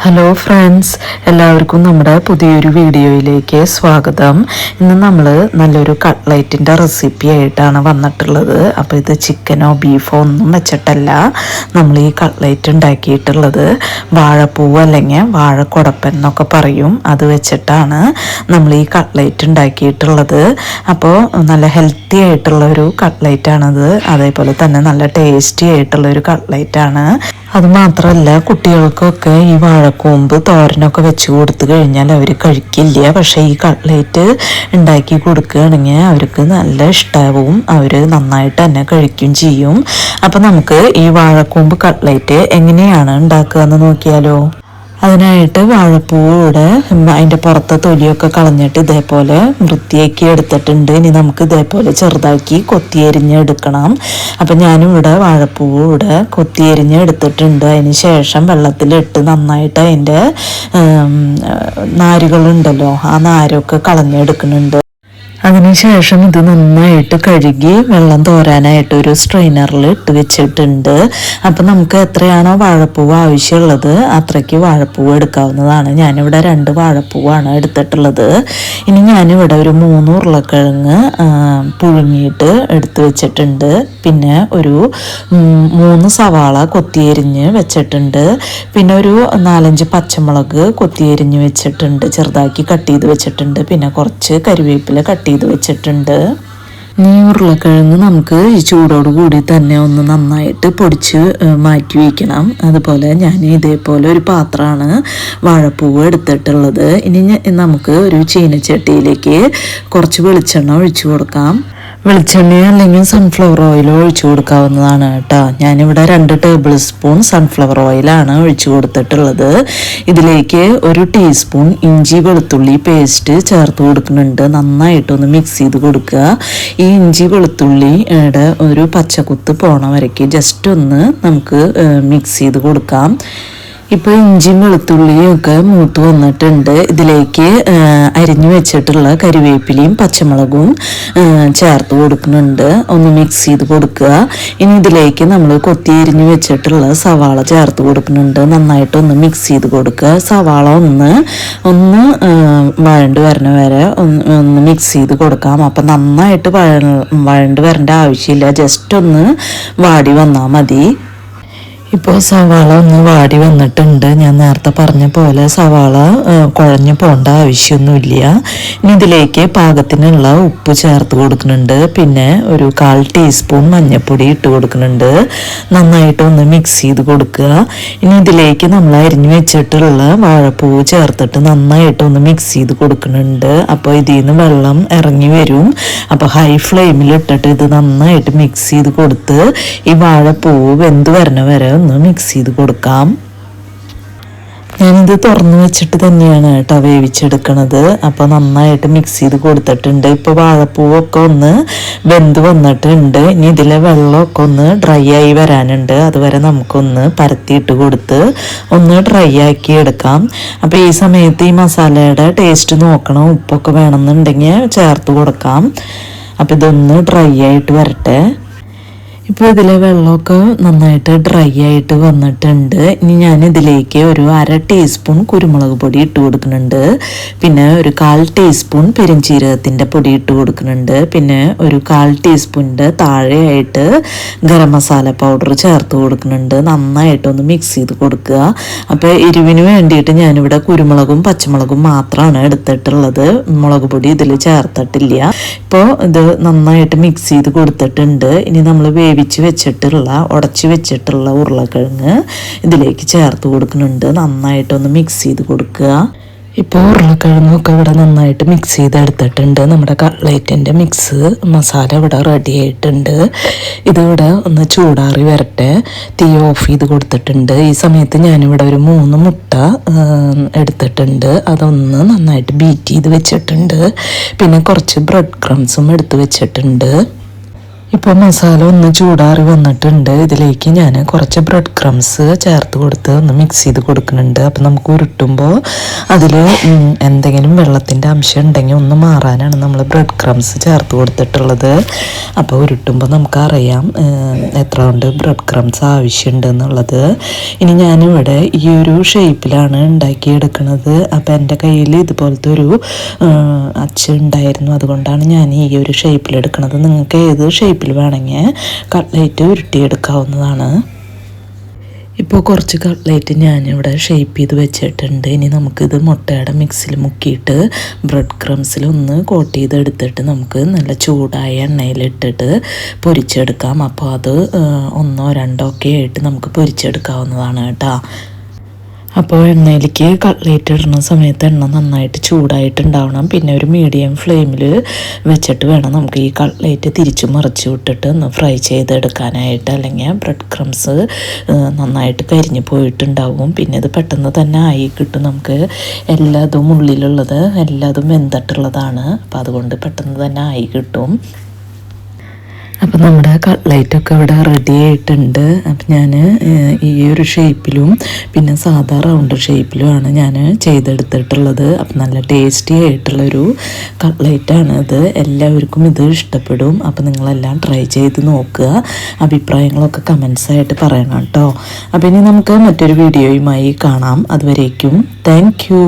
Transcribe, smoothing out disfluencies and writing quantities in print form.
Hello friends, എല്ലാവർക്കും നമ്മുടെ പുതിയൊരു വീഡിയോയിലേക്ക് സ്വാഗതം. ഇന്ന് നമ്മൾ നല്ലൊരു കട്ട്ലൈറ്റിൻ്റെ റെസിപ്പി ആയിട്ടാണ് വന്നിട്ടുള്ളത്. അപ്പോൾ ഇത് ചിക്കനോ ബീഫോ ഒന്നും വെച്ചിട്ടല്ല നമ്മൾ ഈ കട്ട്ലൈറ്റ് ഉണ്ടാക്കിയിട്ടുള്ളത്. വാഴപ്പൂവ് അല്ലെങ്കിൽ വാഴക്കുടപ്പൻ എന്നൊക്കെ പറയും, അത് വെച്ചിട്ടാണ് നമ്മൾ ഈ കട്ട്ലൈറ്റ് ഉണ്ടാക്കിയിട്ടുള്ളത്. അപ്പോൾ നല്ല ഹെൽത്തി ആയിട്ടുള്ള ഒരു കട്ട്ലൈറ്റാണത്. അതേപോലെ തന്നെ നല്ല ടേസ്റ്റി ആയിട്ടുള്ള ഒരു കട്ട്ലൈറ്റാണ്. അതുമാത്രമല്ല, കുട്ടികൾക്കൊക്കെ ഈ വാഴക്കൂമ്പ് തോരനൊക്കെ വെച്ച് കൊടുത്തു കഴിഞ്ഞാൽ അവർ കഴിക്കില്ല. പക്ഷേ ഈ കട്ട്ലേറ്റ് ഉണ്ടാക്കി കൊടുക്കുകയാണെങ്കിൽ അവർക്ക് നല്ല ഇഷ്ടമാവും, അവർ നന്നായിട്ട് തന്നെ കഴിക്കുകയും ചെയ്യും. അപ്പം നമുക്ക് ഈ വാഴക്കൂമ്പ് കട്ട്ലേറ്റ് എങ്ങനെയാണ് ഉണ്ടാക്കുക എന്ന് നോക്കിയാലോ. അതിനായിട്ട് വാഴപ്പൂവിടെ അതിൻ്റെ പുറത്തെ തൊലിയൊക്കെ കളഞ്ഞിട്ട് ഇതേപോലെ വൃത്തിയാക്കി എടുത്തിട്ടുണ്ട്. ഇനി നമുക്ക് ഇതേപോലെ ചെറുതാക്കി കൊത്തിയരിഞ്ഞ് എടുക്കണം. അപ്പം ഞാനിവിടെ വാഴപ്പൂവ് ഇവിടെ കൊത്തിയരിഞ്ഞ് എടുത്തിട്ടുണ്ട്. അതിന് ശേഷം വെള്ളത്തിലിട്ട് നന്നായിട്ട് അതിൻ്റെ നാരുകളുണ്ടല്ലോ, ആ നാരൊക്കെ കളഞ്ഞെടുക്കുന്നുണ്ട്. അതിനുശേഷം ഇത് നന്നായിട്ട് കഴുകി വെള്ളം തോരാനായിട്ട് ഒരു സ്ട്രെയിനറിൽ ഇട്ട് വെച്ചിട്ടുണ്ട്. അപ്പം നമുക്ക് എത്രയാണോ വാഴപ്പൂവ് ആവശ്യമുള്ളത് അത്രയ്ക്ക് വാഴപ്പൂവ് എടുക്കാവുന്നതാണ്. ഞാനിവിടെ 2 വാഴപ്പൂവാണ് എടുത്തിട്ടുള്ളത്. ഇനി ഞാനിവിടെ ഒരു 3 ഉരുളക്കിഴങ്ങ് പുഴുങ്ങിയിട്ട് എടുത്ത് വെച്ചിട്ടുണ്ട്. പിന്നെ ഒരു 3 സവാള കൊത്തിയരിഞ്ഞ് വെച്ചിട്ടുണ്ട്. പിന്നെ ഒരു 4-5 പച്ചമുളക് കൊത്തിയരിഞ്ഞ് വെച്ചിട്ടുണ്ട്, ചെറുതാക്കി കട്ട് ചെയ്ത് വെച്ചിട്ടുണ്ട്. പിന്നെ കുറച്ച് കരിവേപ്പില കട്ട് ചെയ്ത് വെച്ചിട്ടുണ്ട്. ഈ ഉരുളക്കിഴങ്ങ് നമുക്ക് ഈ ചൂടോട് കൂടി തന്നെ ഒന്ന് നന്നായിട്ട് പൊടിച്ച് മാറ്റി വയ്ക്കണം. അതുപോലെ ഞാൻ ഇതേപോലെ ഒരു പാത്രമാണ് വാഴപ്പൂവ് എടുത്തിട്ടുള്ളത്. ഇനി നമുക്ക് ഒരു ചീനച്ചട്ടിയിലേക്ക് കുറച്ച് വെളിച്ചെണ്ണ ഒഴിച്ചു കൊടുക്കാം. വെളിച്ചെണ്ണ അല്ലെങ്കിൽ സൺഫ്ലവർ ഓയിൽ ഒഴിച്ചു കൊടുക്കാവുന്നതാണ് കേട്ടോ. ഞാനിവിടെ 2 ടേബിൾ സ്പൂൺ സൺഫ്ലവർ ഓയിലാണ് ഒഴിച്ചു കൊടുത്തിട്ടുള്ളത്. ഇതിലേക്ക് 1 ടീസ്പൂൺ ഇഞ്ചി വെളുത്തുള്ളി പേസ്റ്റ് ചേർത്ത് കൊടുക്കുന്നുണ്ട്. നന്നായിട്ടൊന്ന് മിക്സ് ചെയ്ത് കൊടുക്കുക. ഈ ഇഞ്ചി വെളുത്തുള്ളിയുടെ ഒരു പച്ചക്കുത്ത് പോണ വരയ്ക്ക് ജസ്റ്റ് ഒന്ന് നമുക്ക് മിക്സ് ചെയ്ത് കൊടുക്കാം. ഇപ്പോൾ ഇഞ്ചിയും വെളുത്തുള്ളിയും ഒക്കെ മൂത്ത് വന്നിട്ടുണ്ട്. ഇതിലേക്ക് അരിഞ്ഞു വെച്ചിട്ടുള്ള കരിവേപ്പിലയും പച്ചമുളകും ചേർത്ത് കൊടുക്കുന്നുണ്ട്. ഒന്ന് മിക്സ് ചെയ്ത് കൊടുക്കുക. ഇനി ഇതിലേക്ക് നമ്മൾ കൊത്തി അരിഞ്ഞു വെച്ചിട്ടുള്ള സവാള ചേർത്ത് കൊടുക്കുന്നുണ്ട്. നന്നായിട്ടൊന്ന് മിക്സ് ചെയ്ത് കൊടുക്കുക. സവാള ഒന്ന് വഴണ്ട് വരണ വരെ ഒന്ന് മിക്സ് ചെയ്ത് കൊടുക്കാം. അപ്പം നന്നായിട്ട് വഴണ്ട് വരേണ്ട ആവശ്യമില്ല, ജസ്റ്റ് ഒന്ന് വാടി വന്നാൽ മതി. ഇപ്പോൾ സവാള ഒന്ന് വാടി വന്നിട്ടുണ്ട്. ഞാൻ നേരത്തെ പറഞ്ഞ പോലെ സവാള കുഴഞ്ഞു പോകേണ്ട ആവശ്യമൊന്നുമില്ല. ഇനി ഇതിലേക്ക് പാകത്തിനുള്ള ഉപ്പ് ചേർത്ത് കൊടുക്കുന്നുണ്ട്. പിന്നെ ഒരു 1/4 ടീസ്പൂൺ മഞ്ഞൾപ്പൊടി ഇട്ട് കൊടുക്കുന്നുണ്ട്. നന്നായിട്ടൊന്ന് മിക്സ് ചെയ്ത് കൊടുക്കുക. ഇനി ഇതിലേക്ക് നമ്മൾ അരിഞ്ഞു വെച്ചിട്ടുള്ള വാഴപ്പൂവ് ചേർത്തിട്ട് നന്നായിട്ടൊന്ന് മിക്സ് ചെയ്ത് കൊടുക്കുന്നുണ്ട്. അപ്പോൾ ഇതിൽ നിന്ന് വെള്ളം ഇറങ്ങി വരും. അപ്പോൾ ഹൈ ഫ്ലെയിമിൽ ഇട്ടിട്ട് ഇത് നന്നായിട്ട് മിക്സ് ചെയ്ത് കൊടുത്ത് ഈ വാഴപ്പൂവ് വെന്ത് വരണ വരെ ഒന്ന് മിക്സ് ചെയ്ത് കൊടുക്കാം. ഞാനിത് തുറന്ന് വെച്ചിട്ട് തന്നെയാണ് കേട്ടോ വേവിച്ചെടുക്കണത്. അപ്പോൾ നന്നായിട്ട് മിക്സ് ചെയ്ത് കൊടുത്തിട്ടുണ്ട്. ഇപ്പോൾ വാഴപ്പൂവൊക്കെ ഒന്ന് വെന്ത് വന്നിട്ടുണ്ട്. ഇനി ഇതിലെ വെള്ളമൊക്കെ ഒന്ന് ഡ്രൈ ആയി വരാനുണ്ട്. അതുവരെ നമുക്കൊന്ന് പരത്തിയിട്ട് കൊടുത്ത് ഒന്ന് ഡ്രൈ ആക്കി എടുക്കാം. അപ്പോൾ ഈ സമയത്ത് ഈ മസാലയുടെ ടേസ്റ്റ് നോക്കണം. ഉപ്പൊക്കെ വേണമെന്നുണ്ടെങ്കിൽ ചേർത്ത് കൊടുക്കാം. അപ്പോൾ ഇതൊന്ന് ഡ്രൈ ആയിട്ട് വരട്ടെ. ഇപ്പോൾ ഇതിലെ വെള്ളമൊക്കെ നന്നായിട്ട് ഡ്രൈ ആയിട്ട് വന്നിട്ടുണ്ട്. ഇനി ഞാൻ ഇതിലേക്ക് ഒരു 1/2 ടീസ്പൂൺ കുരുമുളക് പൊടി ഇട്ട് കൊടുക്കുന്നുണ്ട്. പിന്നെ ഒരു 1/4 ടീസ്പൂൺ പെരുംജീരകത്തിൻ്റെ പൊടി ഇട്ട് കൊടുക്കുന്നുണ്ട്. പിന്നെ ഒരു 1/4 ടീസ്പൂണിൻ്റെ താഴെയായിട്ട് ഗരം മസാല പൗഡർ ചേർത്ത് കൊടുക്കുന്നുണ്ട്. നന്നായിട്ടൊന്ന് മിക്സ് ചെയ്ത് കൊടുക്കുക. അപ്പോൾ എരിവിന് വേണ്ടിയിട്ട് ഞാനിവിടെ കുരുമുളകും പച്ചമുളകും മാത്രമാണ് എടുത്തിട്ടുള്ളത്. മുളക് പൊടി ഇതിൽ ചേർത്തിട്ടില്ല. ഇപ്പോൾ ഇത് നന്നായിട്ട് മിക്സ് ചെയ്ത് കൊടുത്തിട്ടുണ്ട്. ഇനി നമ്മൾ ഉടച്ച് വെച്ചിട്ടുള്ള ഉരുളക്കിഴങ്ങ് ഇതിലേക്ക് ചേർത്ത് കൊടുക്കുന്നുണ്ട്. നന്നായിട്ടൊന്ന് മിക്സ് ചെയ്ത് കൊടുക്കുക. ഇപ്പോൾ ഉരുളക്കിഴങ്ങൊക്കെ ഇവിടെ നന്നായിട്ട് മിക്സ് ചെയ്തെടുത്തിട്ടുണ്ട്. നമ്മുടെ കട്ട്ലേറ്റിൻ്റെ മിക്സ് മസാല ഇവിടെ റെഡി ആയിട്ടുണ്ട്. ഇതിവിടെ ഒന്ന് ചൂടാറി വരട്ടെ. തീ ഓഫ് ചെയ്ത് കൊടുത്തിട്ടുണ്ട്. ഈ സമയത്ത് ഞാനിവിടെ ഒരു 3 മുട്ട എടുത്തിട്ടുണ്ട്. അതൊന്ന് നന്നായിട്ട് ബീറ്റ് ചെയ്ത് വെച്ചിട്ടുണ്ട്. പിന്നെ കുറച്ച് ബ്രെഡ് ക്രംസും എടുത്ത് വെച്ചിട്ടുണ്ട്. ഇപ്പോൾ മസാല ഒന്ന് ചൂടാറി വന്നിട്ടുണ്ട്. ഇതിലേക്ക് ഞാൻ കുറച്ച് ബ്രെഡ് ക്രംസ് ചേർത്ത് കൊടുത്ത് ഒന്ന് മിക്സ് ചെയ്ത് കൊടുക്കുന്നുണ്ട്. അപ്പം നമുക്ക് ഉരുട്ടുമ്പോൾ അതിൽ എന്തെങ്കിലും വെള്ളത്തിൻ്റെ അംശം ഉണ്ടെങ്കിൽ ഒന്ന് മാറാനാണ് നമ്മൾ ബ്രെഡ് ക്രംസ് ചേർത്ത് കൊടുത്തിട്ടുള്ളത്. അപ്പോൾ ഉരുട്ടുമ്പോൾ നമുക്കറിയാം എത്ര കൊണ്ട് ബ്രെഡ് ക്രംസ് ആവശ്യമുണ്ട് എന്നുള്ളത്. ഇനി ഞാനിവിടെ ഈ ഒരു ഷേപ്പിലാണ് ഉണ്ടാക്കിയെടുക്കുന്നത്. അപ്പോൾ എൻ്റെ കയ്യിൽ ഇതുപോലത്തെ ഒരു അച്ച് ഉണ്ടായിരുന്നു, അതുകൊണ്ടാണ് ഞാൻ ഈ ഒരു ഷേപ്പിലെടുക്കുന്നത്. നിങ്ങൾക്ക് ഏത് ഷേപ്പിൽ വേണമെങ്കിൽ കട്ട്ലേറ്റ് ഉരുട്ടിയെടുക്കാവുന്നതാണ്. ഇപ്പോൾ കുറച്ച് കട്ട്ലേറ്റ് ഞാനിവിടെ ഷേപ്പ് ചെയ്ത് വെച്ചിട്ടുണ്ട്. ഇനി നമുക്കിത് മുട്ടയുടെ മിക്സിൽ മുക്കിയിട്ട് ബ്രെഡ് ക്രംസിൽ ഒന്ന് കോട്ട് ചെയ്തെടുത്തിട്ട് നമുക്ക് നല്ല ചൂടായ എണ്ണയിലിട്ടിട്ട് പൊരിച്ചെടുക്കാം. അപ്പോൾ അത് 1 2 ഒക്കെ ആയിട്ട് നമുക്ക് പൊരിച്ചെടുക്കാവുന്നതാണ് കേട്ടോ. അപ്പോൾ എണ്ണയിലേക്ക് കട്ട്ലേറ്റ് ഇടുന്ന സമയത്ത് എണ്ണ നന്നായിട്ട് ചൂടായിട്ടുണ്ടാവണം. പിന്നെ ഒരു മീഡിയം ഫ്ലെയിമിൽ വെച്ചിട്ട് വേണം നമുക്ക് ഈ കട്ട്ലേറ്റ് തിരിച്ചു മറിച്ച് വിട്ടിട്ട് ഒന്ന് ഫ്രൈ ചെയ്തെടുക്കാനായിട്ട്. അല്ലെങ്കിൽ ബ്രെഡ് ക്രംസ് നന്നായിട്ട് കരിഞ്ഞു പോയിട്ടുണ്ടാവും. പിന്നെ ഇത് പെട്ടെന്ന് തന്നെ ആയി കിട്ടും. നമുക്ക് എല്ലാതും ഉള്ളിലുള്ളത് എല്ലാതും വെന്തിട്ടുള്ളതാണ്. അപ്പോൾ അതുകൊണ്ട് പെട്ടെന്ന് തന്നെ ആയി കിട്ടും. അപ്പം നമ്മുടെ കട്ട്ലൈറ്റൊക്കെ ഇവിടെ റെഡി ആയിട്ടുണ്ട്. അപ്പം ഞാൻ ഈ ഒരു ഷേപ്പിലും പിന്നെ സാധാ റൗണ്ട് ഷേപ്പിലുമാണ് ഞാൻ ചെയ്തെടുത്തിട്ടുള്ളത്. അപ്പം നല്ല ടേസ്റ്റി ആയിട്ടുള്ളൊരു കട്ട്ലൈറ്റാണ് ഇത്. എല്ലാവർക്കും ഇത് ഇഷ്ടപ്പെടും. അപ്പം നിങ്ങളെല്ലാം ട്രൈ ചെയ്ത് നോക്കുക. അഭിപ്രായങ്ങളൊക്കെ കമൻസായിട്ട് പറയണം കേട്ടോ. അപ്പം ഇനി നമുക്ക് മറ്റൊരു വീഡിയോയുമായി കാണാം. അതുവരേക്കും താങ്ക് യു.